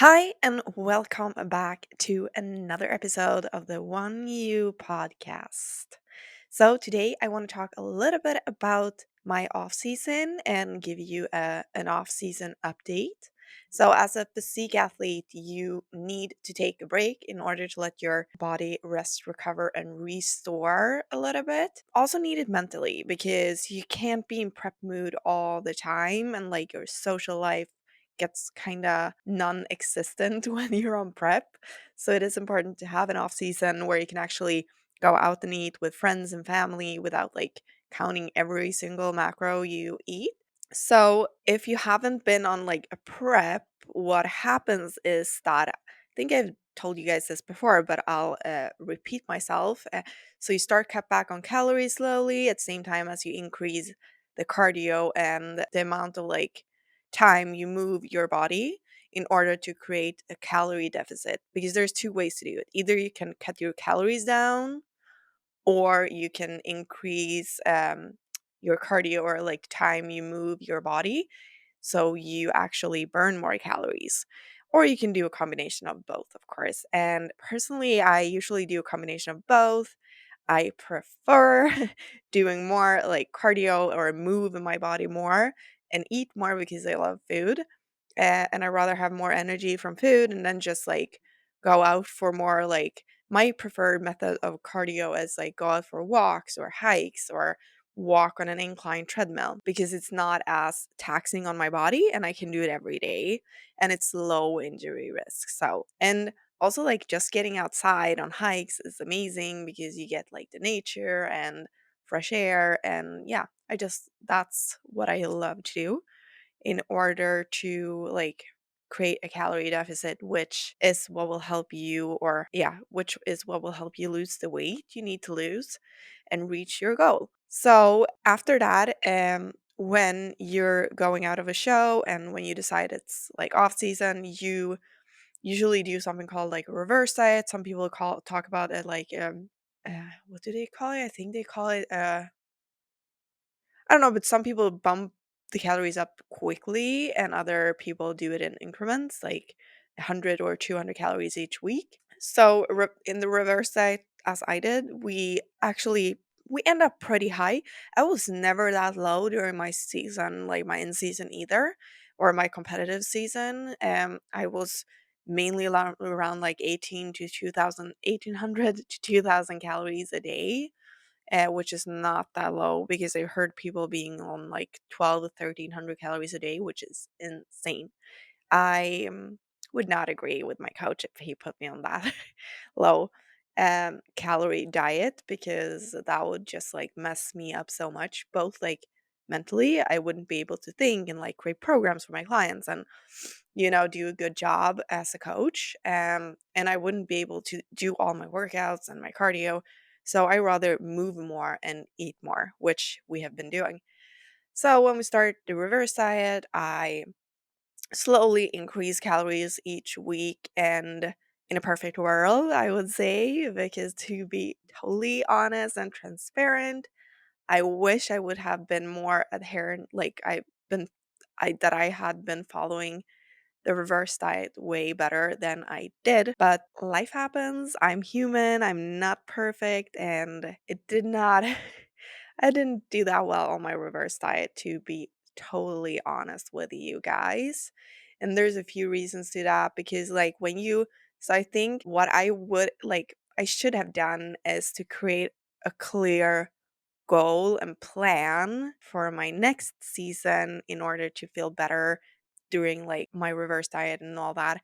Hi, and welcome back to another episode of the One You podcast. So, today I want to talk a little bit about my off season and give you an off season update. So, as a physique athlete, you need to take a break in order to let your body rest, recover, and restore a little bit. Also, need it mentally because you can't be in prep mood all the time and like your social life gets kind of non-existent when you're on prep. So it is important to have an off season where you can actually go out and eat with friends and family without like counting every single macro you eat. So if you haven't been on like a prep, what happens is that I think I've told you guys this before, but I'll repeat myself. So you start cut back on calories slowly at the same time as you increase the cardio and the amount of like time you move your body in order to create a calorie deficit, because there's two ways to do it. Either you can cut your calories down or you can increase your cardio or like time you move your body so you actually burn more calories. Or you can do a combination of both, of course. And personally, I usually do a combination of both. I prefer doing more like cardio or move in my body more and eat more because I love food. And I rather have more energy from food and then just like go out for more like my preferred method of cardio is like go out for walks or hikes or walk on an incline treadmill because it's not as taxing on my body and I can do it every day and it's low injury risk. So, and also like just getting outside on hikes is amazing because you get like the nature and fresh air and yeah, I just that's what I love to do in order to like create a calorie deficit, which is what will help you, or yeah, which is what will help you lose the weight you need to lose and reach your goal. So after that, when you're going out of a show and when you decide it's like off season, you usually do something called like a reverse diet. Some people talk about it like what do they call it? I think they call it I don't know, but some people bump the calories up quickly and other people do it in increments, like 100 or 200 calories each week. So in the reverse diet, as I did, we end up pretty high. I was never that low during my season, like my in season either, or my competitive season. I was mainly around like 18 to 2000, 1800 to 2000 calories a day, which is not that low because I heard people being on like 12 to 1300 calories a day, which is insane. I would not agree with my coach if he put me on that low calorie diet because that would just like mess me up so much, both like mentally. I wouldn't be able to think and like create programs for my clients and do a good job as a coach, and I wouldn't be able to do all my workouts and my cardio. So I rather move more and eat more, which we have been doing. So when we start the reverse diet, I slowly increase calories each week, and in a perfect world, I would say, because to be totally honest and transparent, I wish I would have been more adherent, like been I had been following the reverse diet way better than I did. But life happens. I'm human. I'm not perfect. And it did not, I didn't do that well on my reverse diet, to be totally honest with you guys. And there's a few reasons to that because, like, so I think what I should have done is to create a clear goal and plan for my next season in order to feel better during like my reverse diet and all that.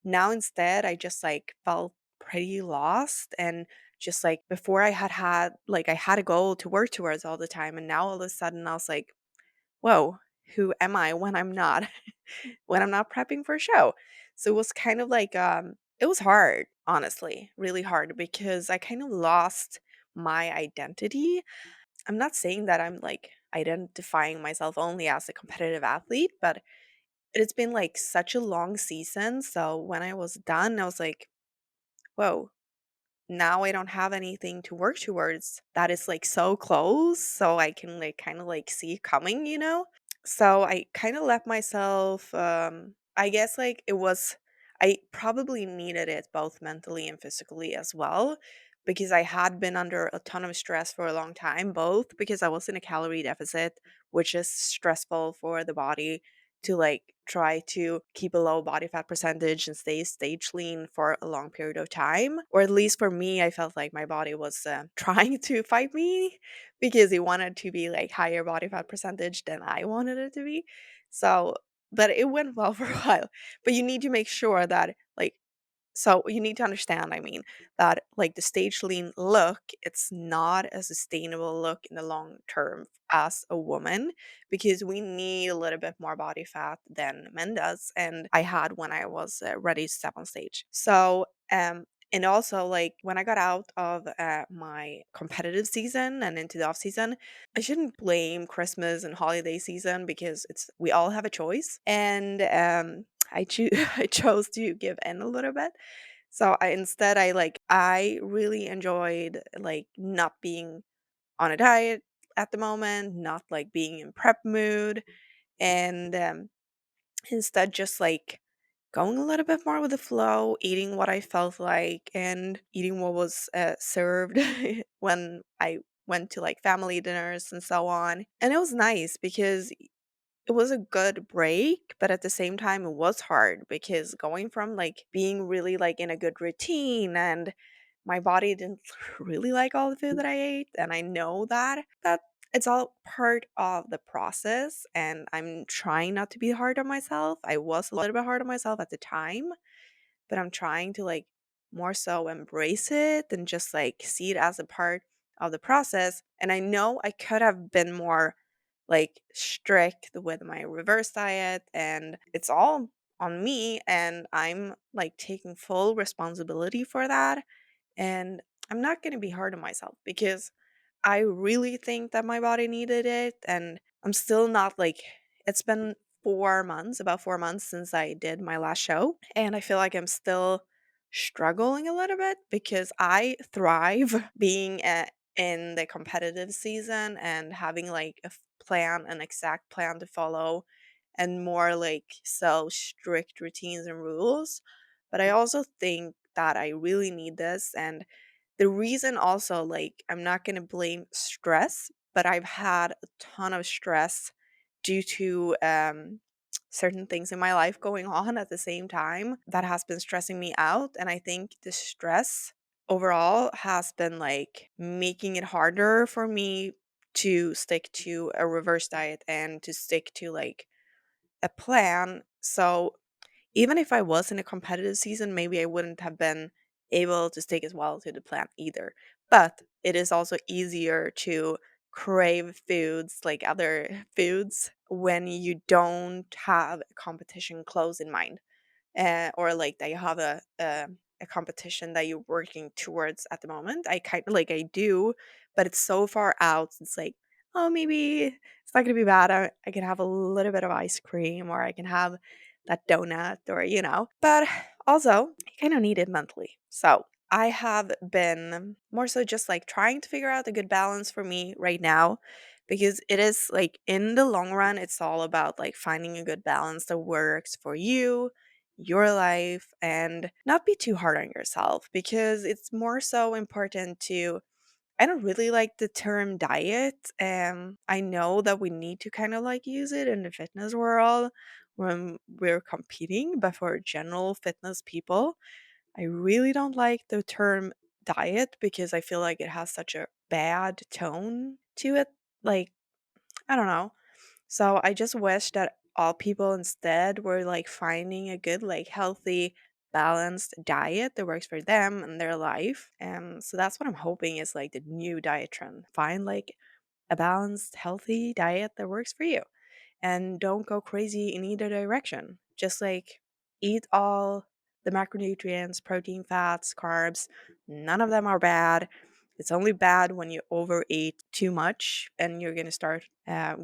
Now instead, I just like felt pretty lost and just like before I had a goal to work towards all the time, and now all of a sudden I was like, whoa, who am I when I'm not when I'm not prepping for a show? So it was kind of like it was hard, honestly, really hard because I kind of lost my identity. I'm not saying that I'm like identifying myself only as a competitive athlete, but it's been like such a long season. So when I was done, I was like, whoa, now I don't have anything to work towards that is like so close. So I can like kind of like see it coming. So I kind of let myself, I guess like I probably needed it both mentally and physically as well, because I had been under a ton of stress for a long time, both because I was in a calorie deficit, which is stressful for the body to like try to keep a low body fat percentage and stay stage lean for a long period of time. Or at least for me, I felt like my body was trying to fight me because it wanted to be like higher body fat percentage than I wanted it to be. So, but it went well for a while. But you need to make sure that like so you need to understand, I mean, that like the stage lean look, it's not a sustainable look in the long term as a woman, because we need a little bit more body fat than men does, and I had when I was ready to step on stage. So and also like when I got out of my competitive season and into the off season, I shouldn't blame Christmas and holiday season because it's we all have a choice, and I choose I chose to give in a little bit. So I really enjoyed like not being on a diet at the moment, not like being in prep mood, and instead just like going a little bit more with the flow, eating what I felt like, and eating what was served when I went to like family dinners and so on. And it was nice because it was a good break, but at the same time it was hard because going from like being really like in a good routine, and my body didn't really like all the food that I ate, and I know that it's all part of the process, and I'm trying not to be hard on myself. I was a little bit hard on myself at the time, but I'm trying to like more so embrace it and just like see it as a part of the process. And I know I could have been more like strict with my reverse diet, and it's all on me, and I'm like taking full responsibility for that. And I'm not going to be hard on myself because I really think that my body needed it. And I'm still not like, it's been 4 months, about 4 months since I did my last show. And I feel like I'm still struggling a little bit because I thrive being in the competitive season and having like plan, an exact plan to follow, and more like so strict routines and rules. But I also think that I really need this. And the reason also, like, I'm not going to blame stress, but I've had a ton of stress due to certain things in my life going on at the same time that has been stressing me out. And I think the stress overall has been like making it harder for me to stick to a reverse diet and to stick to like a plan. So even if I was in a competitive season, maybe I wouldn't have been able to stick as well to the plan either. But it is also easier to crave foods like other foods when you don't have a competition close in mind, or like that you have a competition that you're working towards at the moment. I kind of like I do, but it's so far out. It's like, oh, maybe it's not gonna be bad. I can have a little bit of ice cream, or I can have that donut, or But also, I kind of need it mentally. So I have been more so just like trying to figure out a good balance for me right now, because it is like in the long run, it's all about like finding a good balance that works for you, your life, and not be too hard on yourself, because it's more so important to I don't really like the term diet. I know that we need to kind of like use it in the fitness world when we're competing, but for general fitness people, I really don't like the term diet because I feel like it has such a bad tone to it. Like, I don't know. So I just wish that all people instead were like finding a good, like healthy, balanced diet that works for them and their life. So that's what I'm hoping is like the new diet trend. Find like a balanced, healthy diet that works for you, and don't go crazy in either direction. Just like eat all the macronutrients, protein, fats, carbs. None of them are bad. It's only bad when you overeat too much and you're gonna start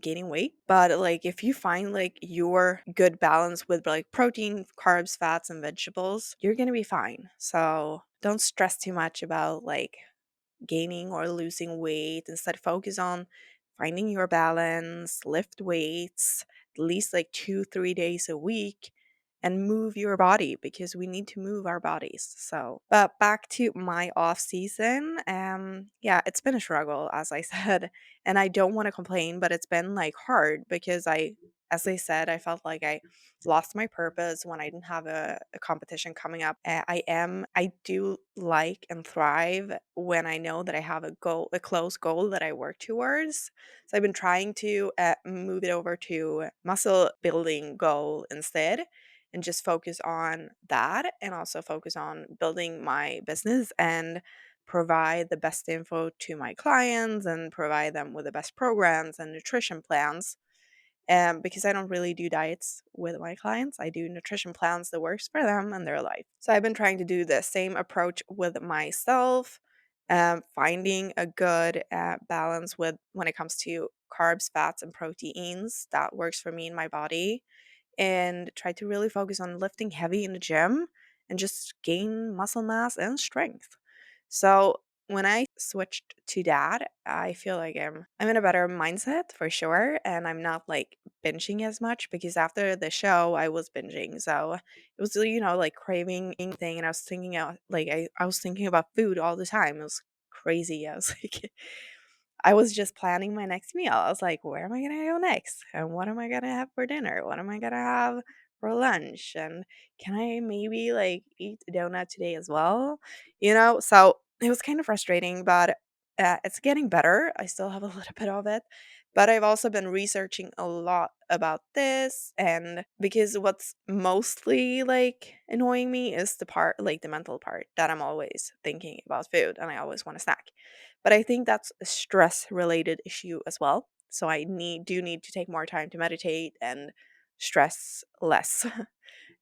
gaining weight. But like if you find like your good balance with like protein, carbs, fats, and vegetables, you're gonna be fine. So don't stress too much about like gaining or losing weight. Instead, focus on finding your balance, lift weights at least like 2, 3 days a week, and move your body because we need to move our bodies. So, but back to my off season. Yeah, it's been a struggle, as I said, and I don't want to complain, but it's been like hard because as I said, I felt like I lost my purpose when I didn't have a competition coming up. I do like and thrive when I know that I have a goal, a close goal that I work towards. So I've been trying to move it over to muscle building goal instead and just focus on that and also focus on building my business and provide the best info to my clients and provide them with the best programs and nutrition plans. Because I don't really do diets with my clients. I do nutrition plans that works for them and their life. So I've been trying to do the same approach with myself, finding a good balance with when it comes to carbs, fats, and proteins that works for me in my body, and try to really focus on lifting heavy in the gym and just gain muscle mass and strength. So when I switched to that, I feel like I'm in a better mindset for sure, and I'm not like binging as much because after the show I was binging. So it was like craving thing, and I was thinking out like I was thinking about food all the time. It was crazy. I was like I was just planning my next meal. I was like, where am I gonna go next? And what am I gonna have for dinner? What am I gonna have for lunch? And can I maybe like eat a donut today as well? So it was kind of frustrating, but it's getting better. I still have a little bit of it. But I've also been researching a lot about this. And because what's mostly like annoying me is the part, like the mental part, that I'm always thinking about food and I always want to snack. But I think that's a stress related issue as well. So I need to take more time to meditate and stress less.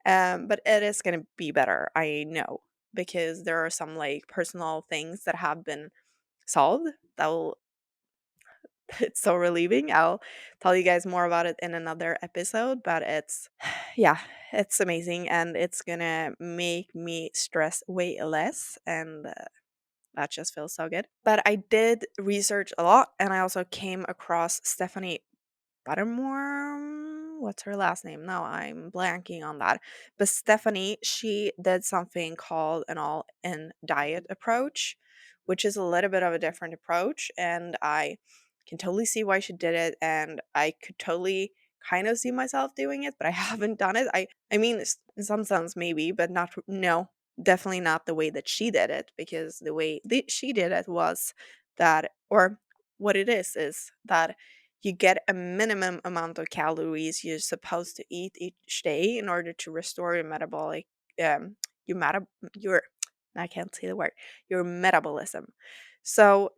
But it is going to be better, I know, because there are some like personal things that have been solved that will it's so relieving. I'll tell you guys more about it in another episode, but it's yeah, it's amazing and it's going to make me stress way less, and that just feels so good. But I did research a lot and I also came across Stephanie Buttermore. What's her last name? No, I'm blanking on that. But Stephanie, she did something called an all in diet approach, which is a little bit of a different approach. And I can totally see why she did it. And I could totally kind of see myself doing it, but I haven't done it. I mean, in some sense, maybe, but not, no, definitely not the way that she did it, because the way that she did it was that, or what it is that you get a minimum amount of calories you're supposed to eat each day in order to restore your metabolic um your meta your I can't say the word, your metabolism. So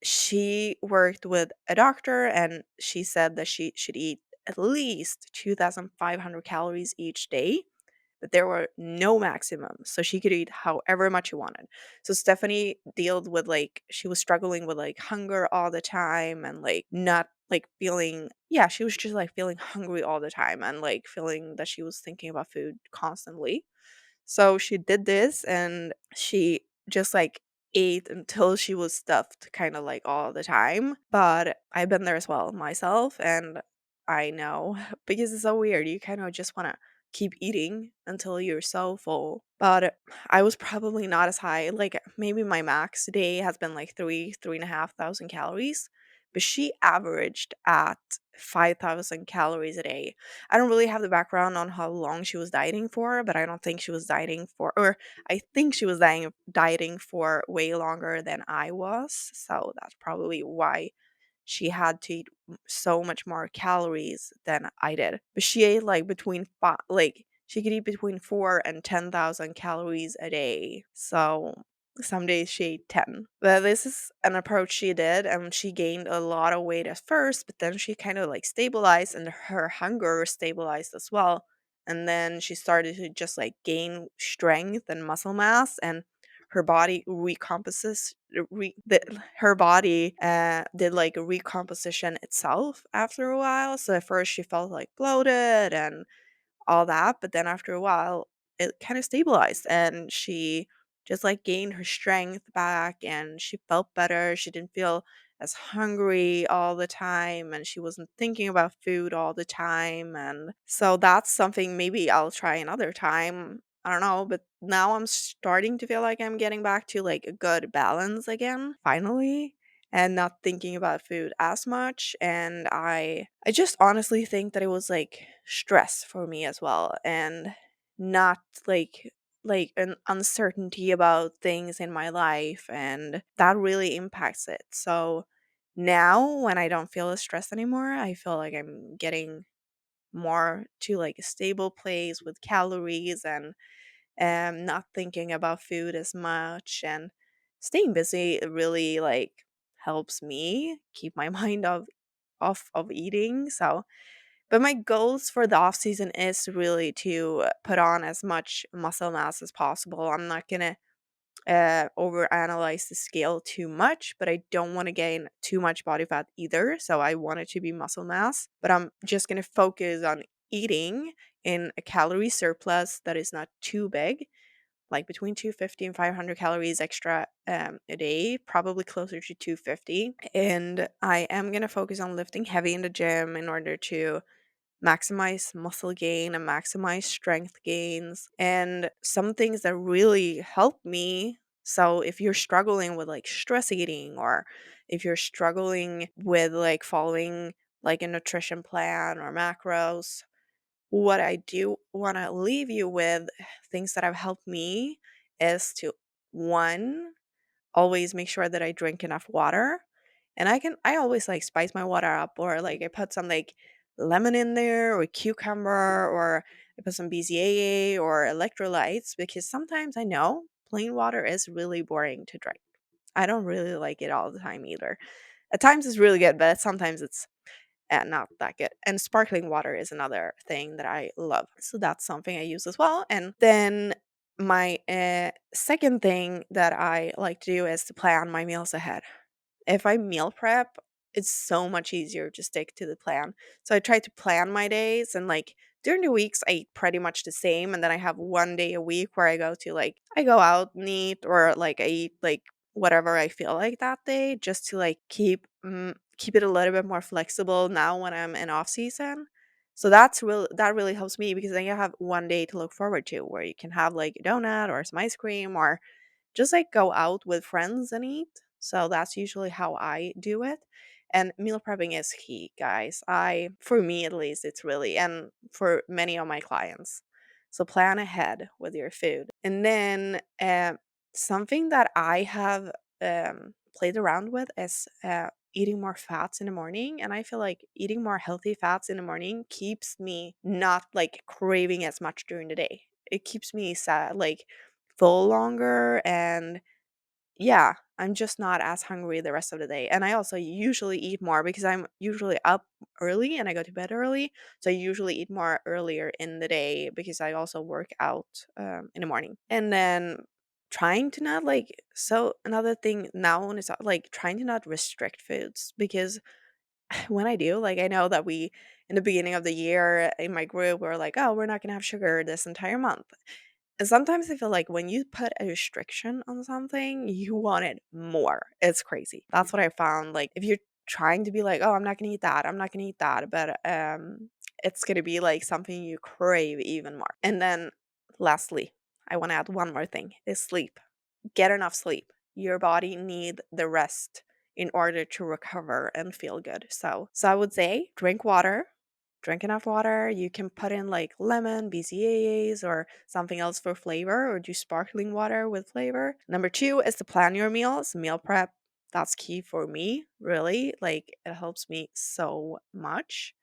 she worked with a doctor and she said that she should eat at least 2,500 calories each day, but there were no maximums. So she could eat however much she wanted. So Stephanie dealt with like, she was struggling with like hunger all the time and like not like feeling, yeah, she was just like feeling hungry all the time and like feeling that she was thinking about food constantly. So she did this and she just like ate until she was stuffed kind of like all the time. But I've been there as well myself and I know because it's so weird. You kind of just want to keep eating until you're so full. But I was probably not as high. Like maybe my max day has been like 3,500 calories. But she averaged at 5,000 calories a day. I don't really have the background on how long she was dieting for, but I don't think she was dieting for, or I think she was dieting for way longer than I was. So that's probably why she had to eat so much more calories than I did. But she ate like between five, like she could eat between 4 and 10,000 calories a day. So some days she ate 10. But this is an approach she did, and she gained a lot of weight at first, but then she kind of like stabilized and her hunger stabilized as well. And then she started to just like gain strength and muscle mass, and her body recomposes her body did like a recomposition itself after a while. So at first she felt like bloated and all that, but then after a while it kind of stabilized and she just like gained her strength back and she felt better. She didn't feel as hungry all the time, and she wasn't thinking about food all the time. And so that's something maybe I'll try another time. I don't know, but now I'm starting to feel like I'm getting back to like a good balance again, finally, and not thinking about food as much. And I just honestly think that it was like stress for me as well, and not like an uncertainty about things in my life, and that really impacts it. So now when I don't feel as stressed anymore, I feel like I'm getting more to like a stable place with calories, and not thinking about food as much, and staying busy really like helps me keep my mind off of eating. So but my goals for the off season is really to put on as much muscle mass as possible. I'm not gonna overanalyze the scale too much, but I don't want to gain too much body fat either. So I want it to be muscle mass, but I'm just gonna focus on eating in a calorie surplus that is not too big, like between 250 and 500 calories extra a day, probably closer to 250. And I am gonna focus on lifting heavy in the gym in order to maximize muscle gain and maximize strength gains, and some things that really help me. So if you're struggling with like stress eating, or if you're struggling with like following like a nutrition plan or macros, what I do want to leave you with, things that have helped me, is to, one, always make sure that I drink enough water. And I always like spice my water up, or like I put some like lemon in there, or cucumber, or I put some BCAA or electrolytes, because sometimes I know plain water is really boring to drink. I don't really like it all the time either. At times it's really good, but sometimes it's not that good. And sparkling water is another thing that I love. So that's something I use as well. And then my second thing that I like to do is to plan my meals ahead. If I meal prep, it's so much easier to stick to the plan. So I try to plan my days, and like during the weeks I eat pretty much the same, and then I have one day a week where I go out and eat, or like I eat like whatever I feel like that day, just to like keep it a little bit more flexible now when I'm in off season. So that really helps me, because then you have one day to look forward to, where you can have like a donut or some ice cream, or just like go out with friends and eat. So that's usually how I do it. And meal prepping is key, guys. For me at least, it's really, and for many of my clients. So plan ahead with your food. And then something that I have played around with is eating more fats in the morning. And I feel like eating more healthy fats in the morning keeps me not like craving as much during the day. It keeps me sad, like full longer, and yeah, I'm just not as hungry the rest of the day. And I also usually eat more because I'm usually up early and I go to bed early. So I usually eat more earlier in the day, because I also work out in the morning. And then trying to not like, so another thing now is like trying to not restrict foods, because when I do, like I know that we, in the beginning of the year in my group, we're like, oh, we're not going to have sugar this entire month. And sometimes I feel like when you put a restriction on something, you want it more. It's crazy. That's what I found. Like if you're trying to be like, "Oh, I'm not going to eat that. I'm not going to eat that," but it's going to be like something you crave even more. And then lastly, I want to add one more thing, is sleep. Get enough sleep. Your body need the rest in order to recover and feel good. So I would say drink enough water. You can put in like lemon, BCAAs, or something else for flavor, or do sparkling water with flavor. Number two is to plan your meals, meal prep. That's key for me, really. Like it helps me so much.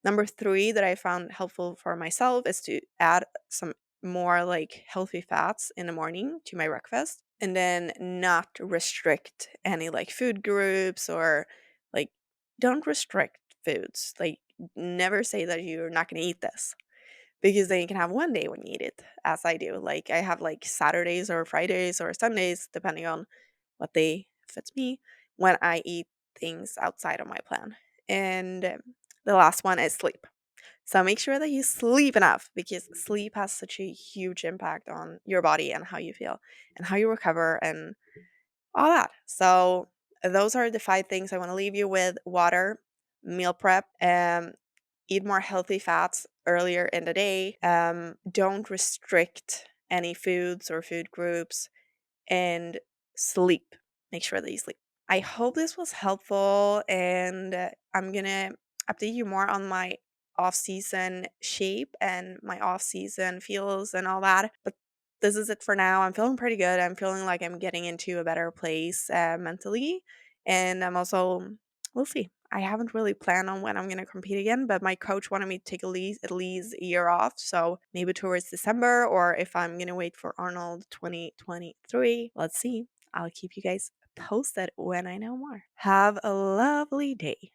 Number three that I found helpful for myself is to add some more like healthy fats in the morning to my breakfast, and then not restrict any like food groups, or like don't restrict foods. Like never say that you're not going to eat this, because then you can have one day when you eat it, as I do. Like I have like Saturdays or Fridays or Sundays, depending on what day fits me, when I eat things outside of my plan. And the last one is sleep. So make sure that you sleep enough, because sleep has such a huge impact on your body and how you feel and how you recover and all that. So those are the 5 things I want to leave you with: water, meal prep, eat more healthy fats earlier in the day, don't restrict any foods or food groups, and sleep. Make sure that you sleep. I hope this was helpful, and I'm gonna update you more on my off season shape and my off season feels and all that. But this is it for now. I'm feeling pretty good. I'm feeling like I'm getting into a better place mentally, and I'm also, we'll see. I haven't really planned on when I'm going to compete again, but my coach wanted me to take at least a year off. So maybe towards December, or if I'm going to wait for Arnold 2023. Let's see. I'll keep you guys posted when I know more. Have a lovely day.